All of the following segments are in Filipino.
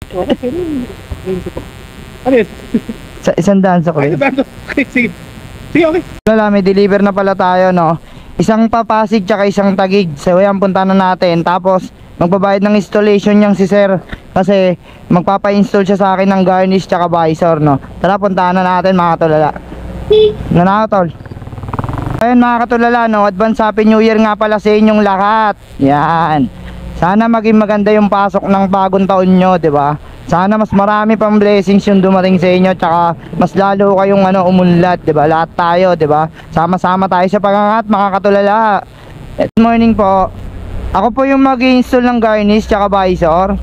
Okay, pero ano yun? Sa 100 sa Ay, kuya. okay, sige. Sige, okay. Wala, may deliver na pala tayo, no? Isang Papasig tsaka isang Taguig. So yan, punta na natin. Tapos magbabayad ng installation niyang si sir, kasi magpapa-install siya sa akin ng garnish tsaka visor, no? Tara, puntahan na natin mga katulala. Tol. Ayun mga katulala, no? Advance Happy New Year nga pala sa inyong lahat. Yan. Sana maging maganda yung pasok ng bagong taon nyo, di ba? Sana mas marami pang blessings yung dumating sa inyo, tsaka mas lalo kayong umunlad, 'di ba? Lahat tayo, 'di ba? Sama-sama tayo sa pagangat, mga katulala. Good morning po. Ako po yung mag-i-install ng garnish tsaka visor.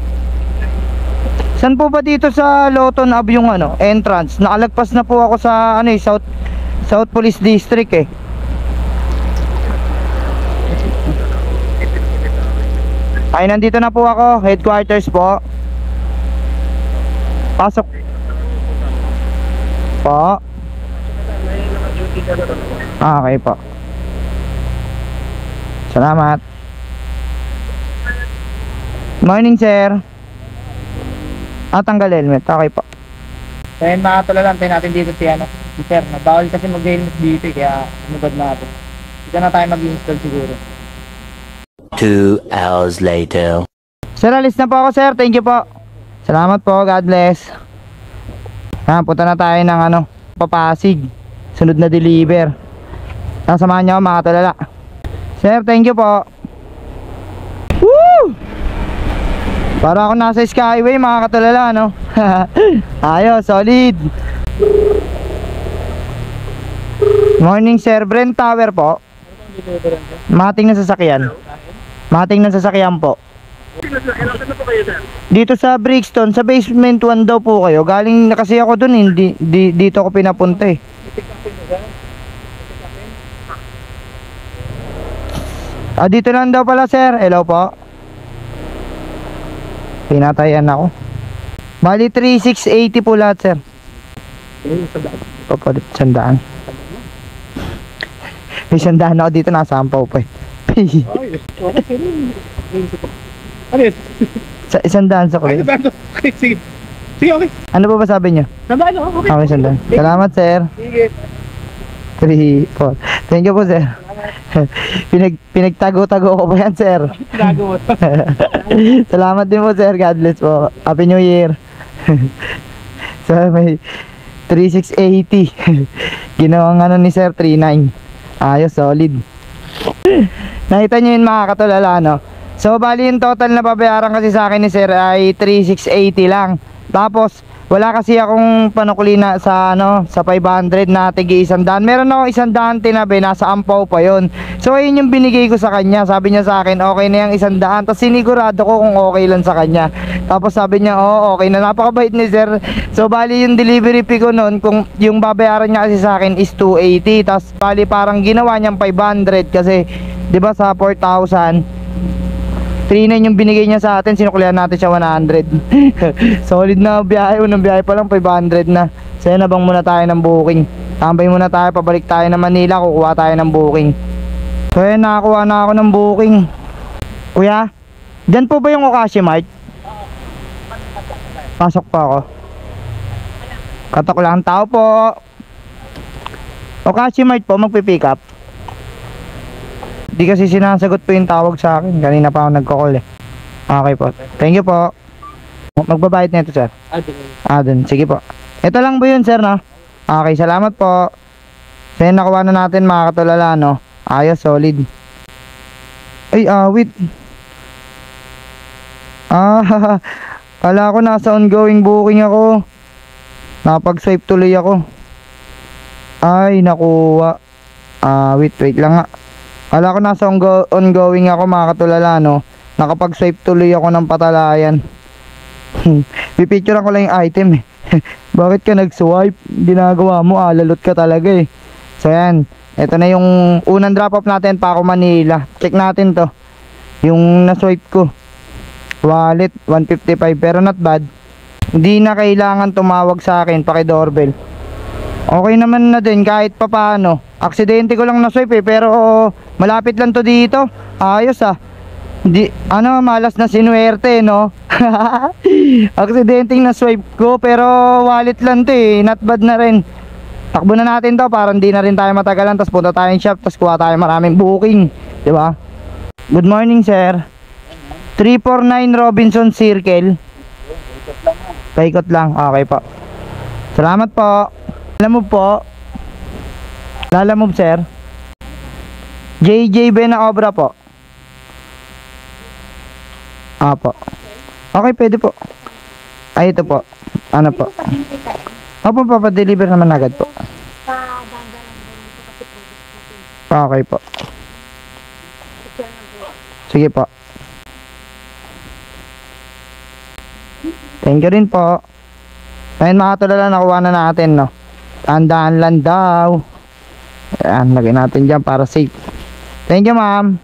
Saan po ba dito sa Loton Ave yung entrance? Nakalagpas na po ako sa South Police District eh. Ay, nandito na po ako, headquarters po. Pasok po. Okay po. Salamat. Morning sir. Tanggal helmet. Okay po. So yun mga katulala, antayin natin dito si sir. Bawal kasi mag-helmet dito kaya umubad natin. Dito na tayo mag-install siguro. 2 hours later. Sir, alis na po ako sir. Thank you po. Salamat po, God bless. Punta na tayo ng Papasig. Sunod na deliver. Samahan niyo ako mga katulala. Sir, thank you po. Woo! Para ako nasa Skyway mga katulala, no? Ayos, solid. Morning sir, Brent Tower po. Mating na sasakyan. Mating na sasakyan po. Dito sa Brixton, sa basement 1 daw po kayo. Galing na kasi ako dun, hindi dito ako pinapunta eh. Dito lang daw pala sir. Hello po. Pinatayan ako. Bali 3,680 po lahat sir. Papalit 100. May 100 ako dito, nasa ampaw pa eh. Ano yun? Sa 100 sa Ay, kuya. okay, sige. Sige, okay. Ano ba sabi niyo? Nabalo, okay. Okay, 100. Salamat sir. Sige. 3, 4. Thank you po sir. Pinagtago-tago ko po yan sir. Ginagawa. Salamat din po sir. God bless po. Happy New Year. So may 3,680. Ginawang ni sir 39. Ayos, solid. Nakita nyo yun mga katulala, no? So bali yung total na babayaran kasi sa akin ni sir ay 3,680 lang. Tapos wala kasi akong panukuli na sa sa 500 na tigi 100. Meron ako 100 tinabi, nasa ampaw pa yon. So ayun yung binigay ko sa kanya. Sabi niya sa akin okay na yung 100. Tapos sinigurado ko kung okay lang sa kanya. Tapos sabi niya okay na. Napakabait ni sir. So bali yung delivery fee ko nun, kung yung babayaran niya kasi sa akin is 280. Tapos bali parang ginawa niyang 500 kasi 'di ba sa 4,000 39 yung binigay niya sa atin, sinuklihan natin siya 100. Solid na biyahe, unang biyahe pa lang 500 na. So yan, nabang muna tayo ng booking. Tambay muna tayo, pabalik tayo ng Manila, kukuha tayo ng booking. So yan, nakakuha na ako ng booking. Kuya, dyan po ba yung Okashi Mart? Pasok pa ako. Katok lang tao po. Okashi Mart po, magpipick up. Di kasi sinasagot po yung tawag sa akin. Kanina pa ako nagko-call eh. Okay po. Thank you po. Magbabayad na ito sir. Dun. Sige po. Ito lang po yun sir, no? Okay, salamat po. So yun, nakuha na natin mga katulala, no? Ayos, solid. Ay, wait. Kala ko nasa ongoing booking ako. Napag-swipe tuloy ako. Ay, nakuha. Wait lang nga. Kala ko nasa ongoing ako mga katulala, no? Nakapag-swipe tuloy ako ng patalayan. Pipicturean ko lang yung item eh. Bakit ka nag-swipe? Ginagawa mo, lalot ka talaga eh. So yan, ito na yung unang drop off natin pa ako Manila. Check natin to. Yung na-swipe ko. Wallet, 155, pero not bad. Hindi na kailangan tumawag sa akin, paki-doorbell. Okay naman na din kahit papaano. Aksidente ko lang na swipe eh, pero malapit lang to dito. Ayos ah. Di, ano, malas na sinuwerte, no? Aksidenteng na swipe ko, pero wallet lang to eh. Not bad na rin. Takbo na natin to para hindi na rin tayo matagalan. Tapos punta tayong shop, tapos kuha tayo maraming booking. Di ba? Good morning, sir. 349 Robinson Circle. Paikot lang. Okay po. Salamat po. Lalamove po. Lalamove, sir. JJ Benaobra po. Apo. Okay, pwede po. Ay, ito po. Ano po? Opo, papadeliver naman agad po. Okay po. Sige po. Thank you rin po. Ayun mga tulala, nakuha na natin, no? Tandaan lang daw. Ayan, lagay natin dyan para safe. Thank you, ma'am.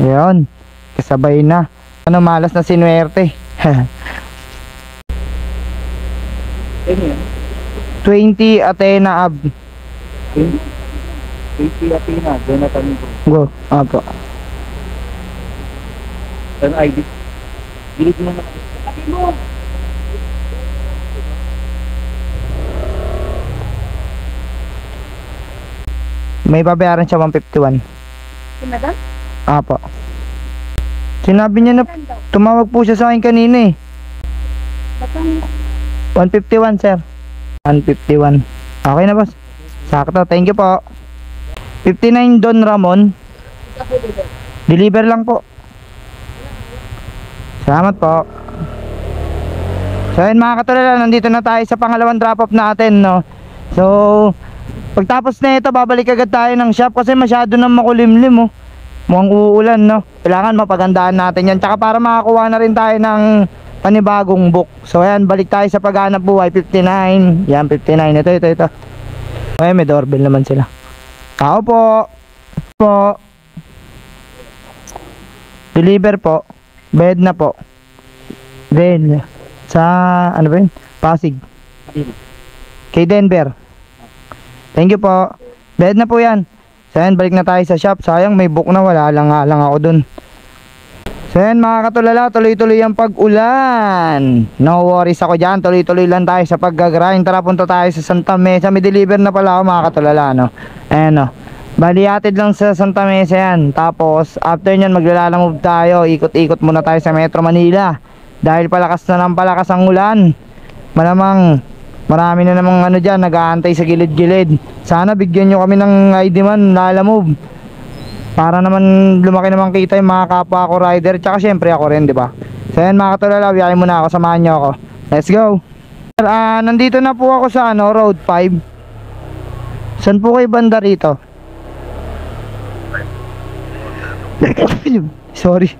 Ayun. Kasabay na. Ano, malas na sinuwerte. 20 Athena Ab. 20 Athena, Jonathan ko. Go. Apo. Ano ID? Gilid mo naman. May babayaran siya 151. Si Madam? Apo. Sinabi niya na tumawag po siya sa akin kanina eh. Batang 151, sir. 151. Okay na, boss. Sakto. Thank you po. 59 Don Ramon. Deliver lang po. Salamat po. So yun mga katulala, nandito na tayo sa pangalawang drop off natin, no. So pagtapos na ito, babalik agad tayo ng shop kasi masyado nang makulimlim, oh. Mukhang uulan, no. Kailangan mapagandaan natin yan. Tsaka para makakuha na rin tayo ng panibagong book. So ayan, balik tayo sa paghanap buhay. 59. Yan, 59. Ito. Ay, may doorbell naman sila. Tao po. Po. Deliver po. Bed na po. Bed. Sa, ano ba yun? Pasig. Kay Denver. Thank you po. Bed na po yan. So yan, balik na tayo sa shop. Sayang may book na, wala lang ako dun. So yan mga katulala, tuloy-tuloy ang pag-ulan. No worries ako dyan, tuloy-tuloy lang tayo sa pag-grind. Tara, punta tayo sa Santa Mesa. May deliver na pala ako mga katulala, no. Ayan, no. Bali atid lang sa Santa Mesa yan. Tapos after nyan maglalamove tayo. Ikot-ikot muna tayo sa Metro Manila. Dahil palakas na ng palakas ang ulan. Malamang marami na namang ano dyan, nag-aantay sa gilid-gilid. Sana bigyan nyo kami ng ID man, lalamove. Para naman lumaki naman kita yung mga kapwa ko rider. Tsaka syempre ako rin, di ba? So yan mga katulala, biyahin muna ako, samahan nyo ako. Let's go. Nandito na po ako sa ano, Road 5. Saan po kayo banda rito? Sorry.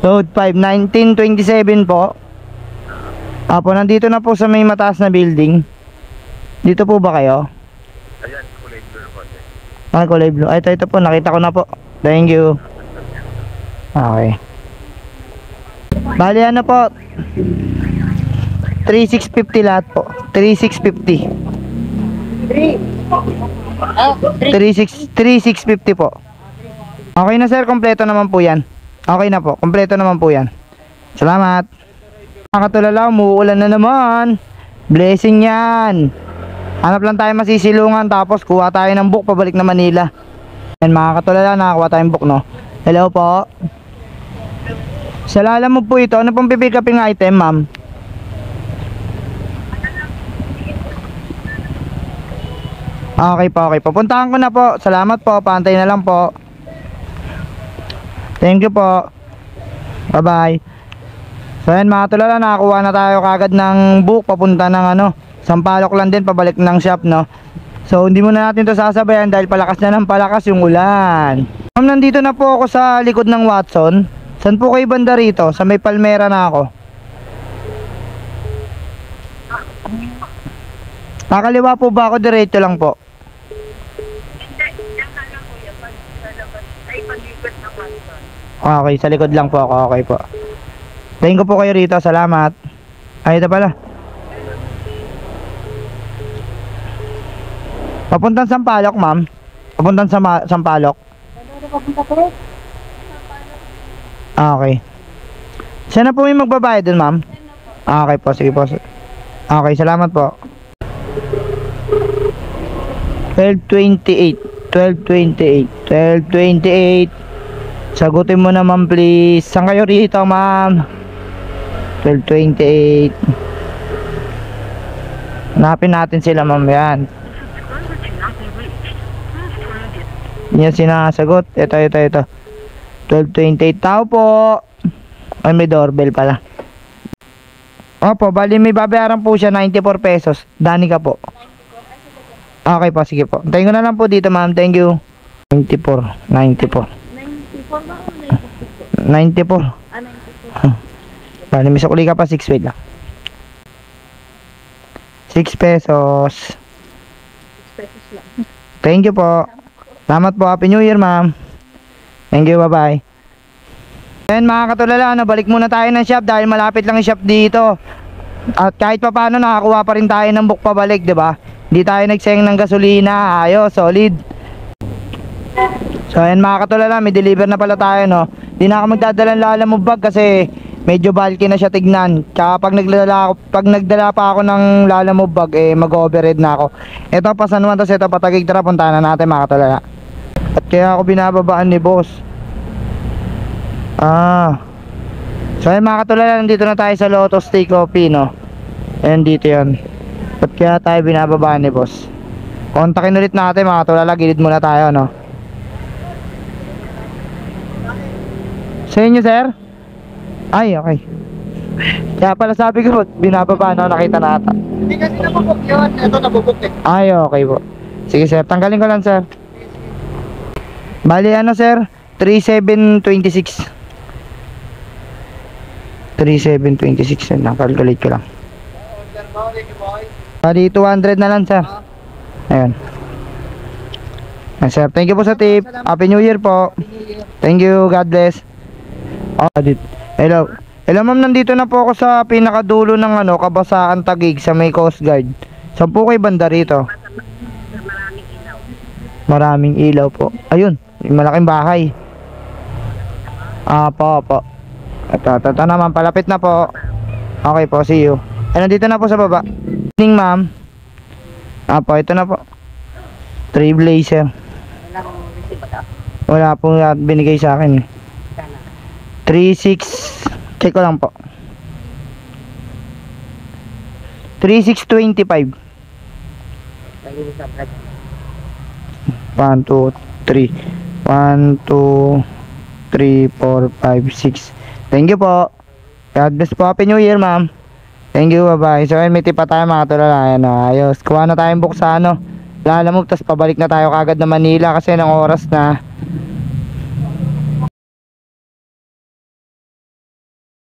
Road 5, 1927 po. Apo, nandito na po sa may mataas na building. Dito po ba kayo? Ayan, kulay blue po. Kulay blue. Ay, ito po, nakita ko na po. Thank you. Okay. Bali ano po, 3650 lahat po. 3650. 3650 po. Okay na sir, kompleto naman po yan. Okay na po, kompleto naman po yan. Salamat. Mga katulala, umuulan na naman. Blessing yan. Hanap lang tayo masisilungan, tapos kuha tayo ng book pabalik na Manila. Yan mga katulala, nakakuha tayong book, no. Hello po. Sa Lalamove po ito, ano pong pipick uping item, ma'am? Okay po, okay po. Puntahan ko na po. Salamat po, pantay na lang po. Thank you po. Bye bye. So yan mga tulala, nakakuha na tayo kagad ng book papunta ng ano, Sampaloc lang din, pabalik ng shop, no. So hindi muna natin to sasabayan dahil palakas na ng palakas yung ulan. Ma'am, nandito na po ako sa likod ng Watson. Saan po kayo banda rito? Sa may Palmera na ako. Kakaliwa po ba ako? Diretso lang po. Okay, sa likod lang po ako. Okay po. Tingin ko po kayo rito. Salamat. Ay, ito pala. Papuntang Sampaloc, ma'am. Papuntang Sampaloc. Okay. Siya na po yung magbabayad dun, ma'am? Okay po, sige po. Okay, salamat po. 1228. 1228. 1228. Sagutin mo naman please. Saan kayo rito, ma'am? 1228. Hanapin natin sila, ma'am. Yan. Yan sinasagot. Ito. 1228. Tao po. Ay, may doorbell pala. Opo, bali may babayaran po siya 94 pesos. Dani ka po. Okay po, sige po. Tayo na lang po dito, ma'am. Thank you. 94. 94 ba o 96 po? 94. 94. Bali, may sukli ka pa. 6 wait lang. 6 pesos. 6 pesos lang. Thank you po. Salamat po. Happy New Year, ma'am. Thank you. Bye-bye. Ayan mga katulala, balik muna tayo ng shop dahil malapit lang yung shop dito. At kahit pa paano nakakuha pa rin tayo ng book pabalik, 'di ba? Hindi tayo nagsayang ng gasolina. Ayos, solid. So ayan mga katulala, may deliver na pala tayo, no. Hindi na ako magdadala ng Lalamove bag kasi medyo bulky na siya tignan. Tsaka pag nagdala pa ako ng Lalamove bag, mag-overhead na ako. Ito pa San Juan, ito pa Taguig. Tara, puntahan na natin mga katulala. At kaya ako binababaan ni boss. So ayun mga katulala, nandito na tayo sa Lotus Tea Coffee, no. Ayan dito yan. At kaya tayo binababaan ni boss. Kontakin ulit natin mga katulala, gilid muna tayo, no. Sa inyo, sir? Ay, okay. Kaya pala sabi ko, binababaan ako, nakita na ata. Hindi kasi nabubok yun. Ito nabubok eh. Ay, okay po. Sige sir, tanggalin ko lang sir. Bali ano sir, 3726. 3726 na, calculate ko lang. Bali 200 na lang sir. Ayun. Sir, thank you po sa tip. Happy New Year po. Thank you, God bless. Hello. Hello ma'am, nandito na po ako sa pinakadulo ng Kabasaan Taguig sa may Coast Guard. Saan po kayo banda rito? Maraming ilaw po. Ayun, may malaking bahay. Po. Ito naman, palapit na po. Okay po, see you. Nandito na po sa baba. Evening ma'am. Po, ito na po. Trailblazer. Wala po binigay sa akin. 36. Check ko lang po. 3625. 1, 2, 3. 1, 2, 3, 4, 5, 6. Thank you po. God bless po. Happy New Year, ma'am. Thank you, bye-bye. So, may tipa tayo mga tulala. Ayan, ayos. Kuha na tayong book sa Lalamove, tapos pabalik na tayo kagad na Manila kasi ng oras na